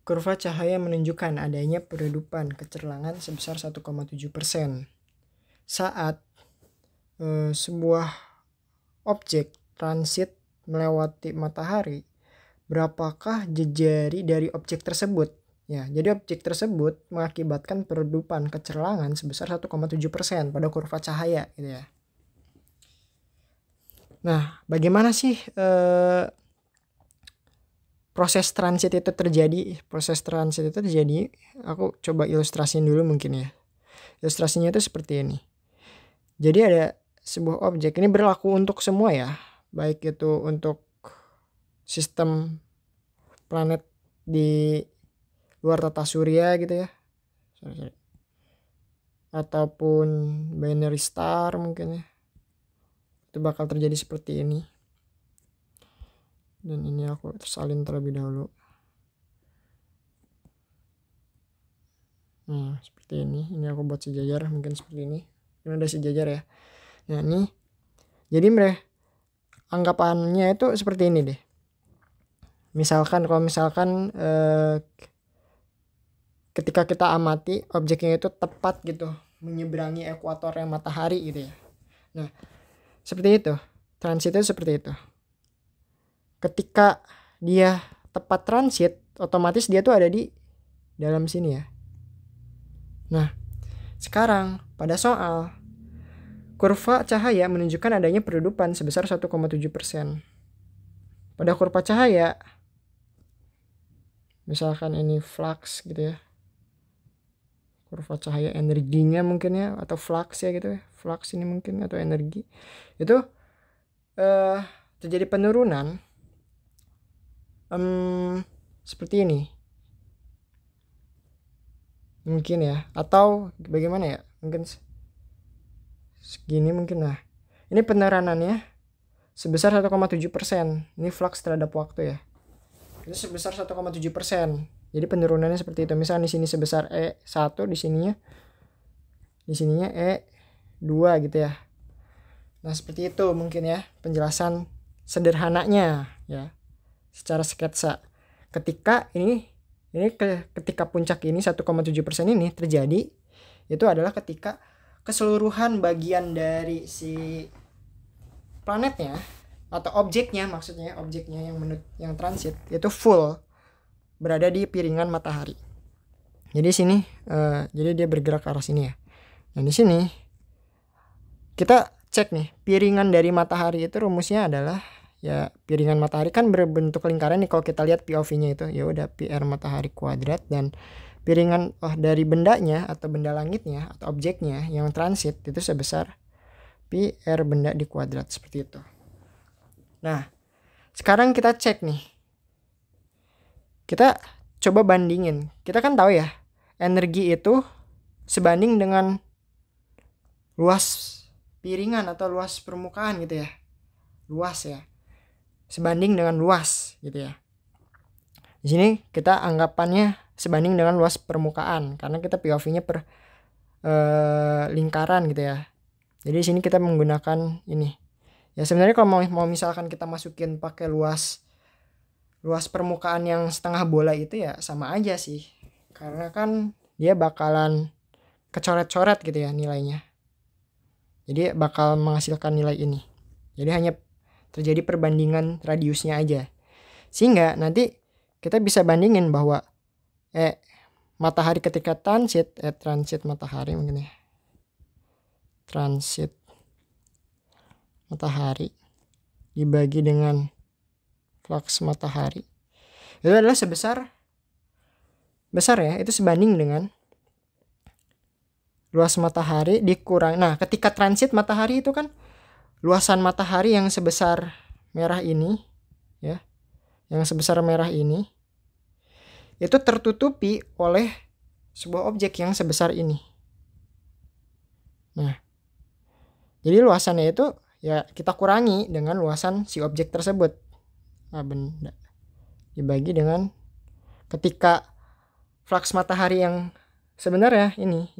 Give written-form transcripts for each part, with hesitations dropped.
kurva cahaya menunjukkan adanya peredupan kecerlangan sebesar 1,7%. Saat sebuah objek transit melewati matahari, berapakah jejari dari objek tersebut? Ya, jadi objek tersebut mengakibatkan peredupan kecerlangan sebesar 1,7% pada kurva cahaya gitu ya. Nah, bagaimana sih proses transit itu terjadi? Proses transit itu terjadi, aku coba ilustrasiin dulu mungkin ya. Ilustrasinya itu seperti ini. Jadi ada sebuah objek, ini berlaku untuk semua ya, baik itu untuk sistem planet di luar tata surya gitu ya, ataupun binary star mungkin ya, itu bakal terjadi seperti ini. Dan ini aku tersalin terlebih dahulu. Nah, seperti ini aku buat sejajar, mungkin seperti ini. Ini ada sejajar ya. Nah, ini jadi anggapannya itu seperti ini deh. Misalkan kalau ketika kita amati objeknya itu tepat gitu menyeberangi ekuatornya matahari gitu ya. Nah, seperti itu. Transit itu seperti itu. Ketika dia tepat transit, otomatis dia tuh ada di dalam sini ya. Nah, sekarang pada soal kurva cahaya menunjukkan adanya peredupan sebesar 1,7%. Pada kurva cahaya, misalkan ini flux gitu ya, kurva cahaya energinya mungkin ya, atau flux ya gitu ya, flux ini mungkin atau energi itu terjadi penurunan seperti ini mungkin ya, atau bagaimana ya, mungkin segini mungkin. Nah, ini penurunan sebesar 1,7%. Ini flux terhadap waktu ya, itu sebesar 1,7%. Jadi penurunannya seperti itu. Misalnya di sini sebesar E1, di sininya E2 gitu ya. Nah, seperti itu mungkin ya penjelasan sederhananya ya, secara sketsa. Ketika ketika puncak ini 1,7% ini terjadi, itu adalah ketika keseluruhan bagian dari si planetnya atau objeknya, maksudnya objeknya yang transit itu full berada di piringan matahari. Jadi sini jadi dia bergerak ke arah sini ya. Nah, di sini kita cek nih, piringan dari matahari itu rumusnya adalah ya, piringan matahari kan berbentuk lingkaran nih, kalau kita lihat POV-nya itu ya udah PR matahari kuadrat, dan piringan dari bendanya atau benda langitnya atau objeknya yang transit itu sebesar PR benda di kuadrat, seperti itu. Nah, sekarang kita cek nih. Kita coba bandingin. Kita kan tahu ya, energi itu sebanding dengan luas piringan atau luas permukaan gitu ya. Luas ya. Sebanding dengan luas gitu ya. Di sini kita anggapannya sebanding dengan luas permukaan karena kita POV-nya per lingkaran gitu ya. Jadi di sini kita menggunakan ini. Ya sebenarnya kalau mau misalkan kita masukin pakai luas permukaan yang setengah bola itu ya sama aja sih. Karena kan dia bakalan kecoret-coret gitu ya nilainya. Jadi bakal menghasilkan nilai ini. Jadi hanya terjadi perbandingan radiusnya aja. Sehingga nanti kita bisa bandingin bahwa matahari ketika transit matahari mungkin ya. Transit matahari dibagi dengan flux matahari itu adalah besar ya, itu sebanding dengan luas matahari dikurang. Nah, ketika transit matahari itu kan luasan matahari yang sebesar merah ini ya, yang sebesar merah ini itu tertutupi oleh sebuah objek yang sebesar ini. Nah, jadi luasannya itu ya kita kurangi dengan luasan si objek tersebut. Nah, benda dibagi dengan ketika flux matahari yang sebenarnya ini,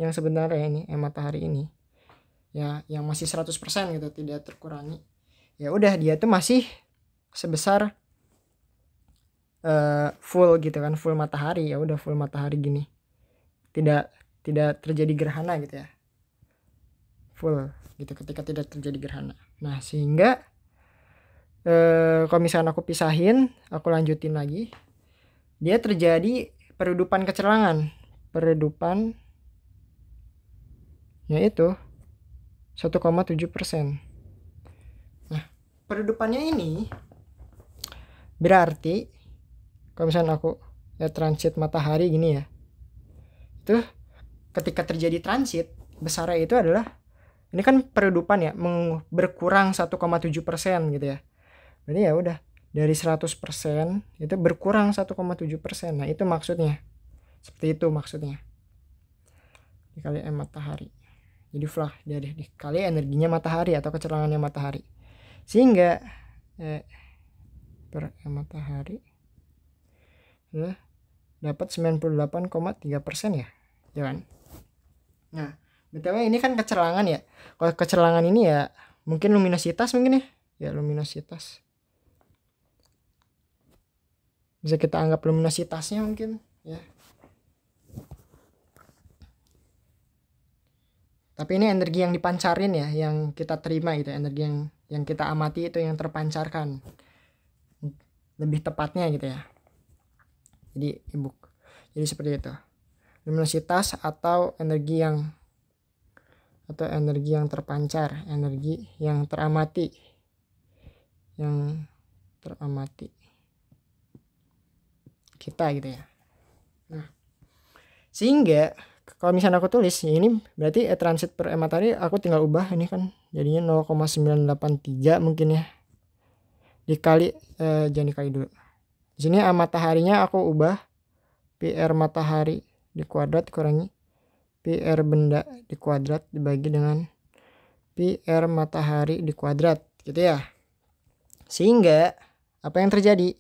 matahari ini ya yang masih 100% gitu, tidak terkurangi. Ya udah, dia tuh masih sebesar full gitu kan, full matahari, ya udah full matahari gini, tidak terjadi gerhana gitu ya, full gitu ketika tidak terjadi gerhana. Nah sehingga kalau misalnya aku pisahin, aku lanjutin lagi, dia terjadi peredupan kecerangan, peredupan yaitu 1,7%. Nah peredupannya ini berarti kalau misalnya aku ya transit matahari gini ya, itu ketika terjadi transit besarnya itu adalah, ini kan peredupan ya, berkurang 1,7% gitu ya. Berarti ya udah dari 100% itu berkurang 1,7%. Nah itu maksudnya, seperti itu maksudnya, dikali matahari. Jadi flah dari dikali energinya matahari atau kecerangannya matahari, sehingga per matahari dapat 98,3% ya, kan? Nah btw ini kan kecerangan ya. Kalau kecerangan ini ya mungkin luminositas, mungkin ya luminositas, bisa kita anggap luminositasnya mungkin ya. Tapi ini energi yang dipancarin ya, yang kita terima gitu, energi yang kita amati itu yang terpancarkan, lebih tepatnya gitu ya. Jadi seperti itu, luminositas atau energi yang terpancar, energi yang teramati kita gitu ya. Nah sehingga kalau misalnya aku tulis ini berarti transit per matahari, aku tinggal ubah ini kan jadinya 0,983 mungkin ya, dikali jangan dikali dulu. Di sini mataharinya aku ubah PR matahari di kuadrat kurangi PR benda di kuadrat dibagi dengan PR matahari di kuadrat gitu ya. Sehingga apa yang terjadi?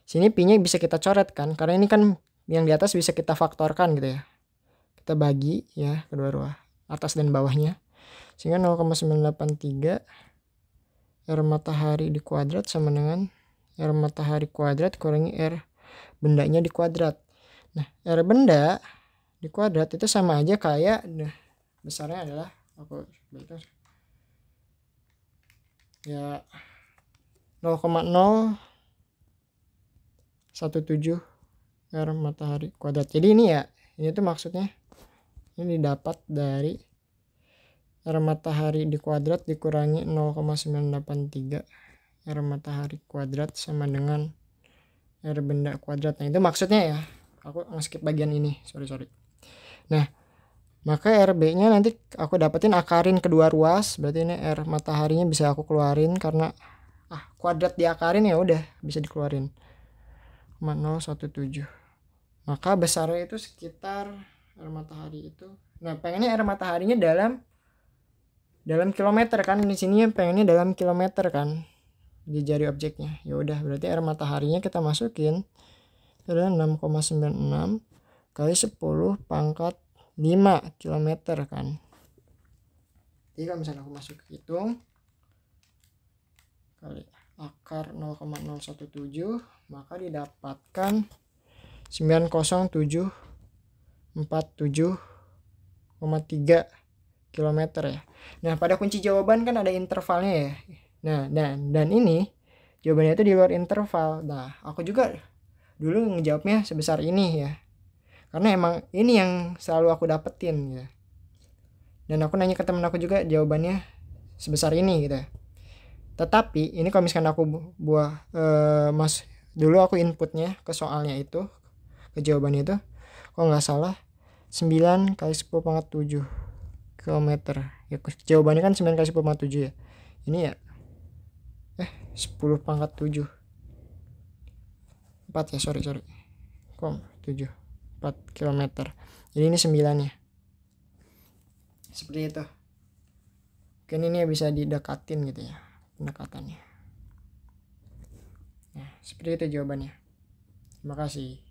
Sini pi-nya bisa kita coret kan, karena ini kan yang di atas bisa kita faktorkan gitu ya. Kita bagi ya kedua ruang atas dan bawahnya, sehingga 0,983 R matahari di kuadrat sama dengan R matahari kuadrat kurangi R bendanya di kuadrat. Nah R benda di kuadrat itu sama aja kayak besarnya adalah aku ya 0,017 R matahari kuadrat. Jadi ini ya, ini tuh maksudnya ini didapat dari R matahari di kuadrat dikurangi 0,983 R matahari kuadrat sama dengan R benda kuadrat. Nah itu maksudnya ya, aku nge-skip bagian ini, sorry. Nah maka RB nya nanti aku dapetin akarin kedua ruas, berarti ini R mataharinya bisa aku keluarin karena kuadrat diakarin ya udah bisa dikeluarin 0,017. Maka besarnya itu sekitar R matahari itu, nah pengennya R mataharinya dalam kilometer kan, di sini pengennya dalam kilometer kan di jari objeknya. Ya udah berarti R mataharinya kita masukin adalah 6,96 kali 10 pangkat 5 kilometer kan. Jadi kalau misalnya aku masuk hitung kali akar 0,017, maka didapatkan 90747,3 kilometer ya. Nah pada kunci jawaban kan ada intervalnya ya. Nah dan ini jawabannya itu di luar interval. Nah aku juga dulu ngejawabnya sebesar ini ya, karena emang ini yang selalu aku dapetin ya. Dan aku nanya ke temen aku juga jawabannya sebesar ini gitu. Tetapi ini kalau misalkan aku dulu aku inputnya ke soalnya itu, ke jawabannya itu kalau nggak salah 9 kali 10 pangkat 7 kilometer ya, jawabannya kan 9 kali 10 pangkat 7 ya, ini ya 10 pangkat 7 4 ya, sorry kok 7 4 kilometer, jadi ini 9 ya, seperti itu. Mungkin ini bisa didekatin gitu ya pendekatannya. Nah seperti itu jawabannya. Terima kasih.